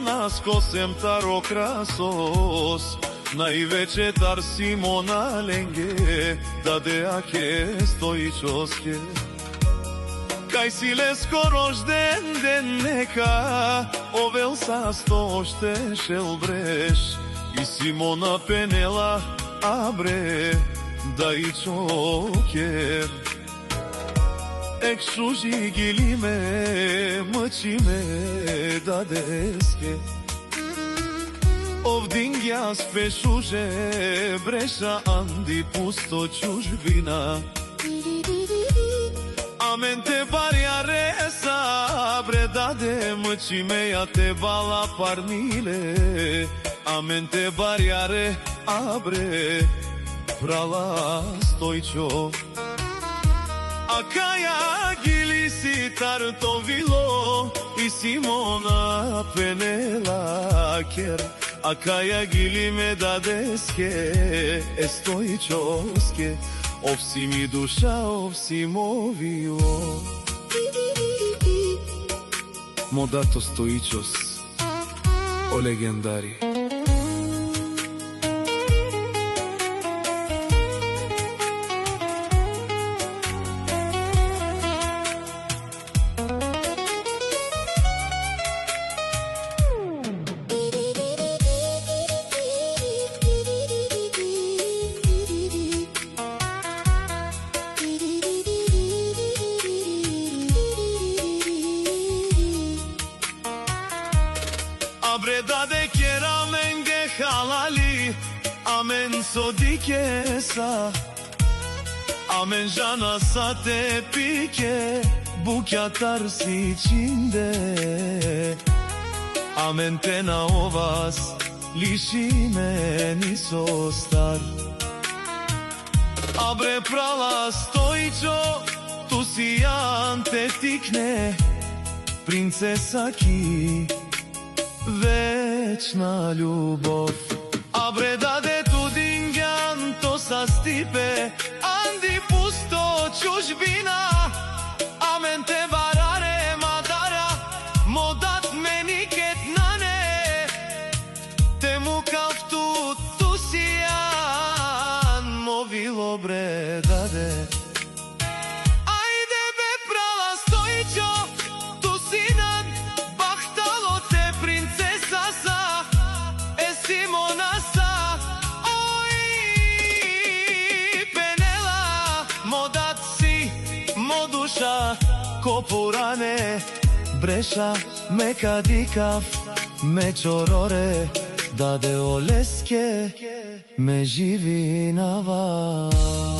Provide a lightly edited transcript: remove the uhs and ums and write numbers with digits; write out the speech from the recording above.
нас косем таро красос, највече тар Симона Ленге, дадеа ке Стоичоске. Кај силе скорожден ден нека, овел са стоște шел бреш, и Симона Пенела абре, да и чоке. Ек шужи гилиме, мъчиме дадеске. Овдингя спешуже, бреша анди пусто чужбина. Амен те барја реса, бре даде мъчиме ја те бала парниле. Амен те барја ре, абре, прала Стојчо. А каја гили си тартовило и Симона Пенела кер. А каја гили ме дадеске е Стоичоске. Овси ми душа, овси мовило. Модато Стоичос, о легендари. Abre dade kera menge halali, amen sodike sa, amen jana sa te pike, bukjatar si içinde. Amen te na ovas, liši me niso star. Abre prala Stoičo, tu si ante tikne, princesa ki, вечна љубов. Абре даде тудингјан, то са стипе, анди пусто чужбина. Амен те бараре мадара, модат мени кетнане. Те му кафту тусијан, мовило бре даде. Копуране, бреша, ме кадикав, ме чороре, даде олеске, ме живи на вас.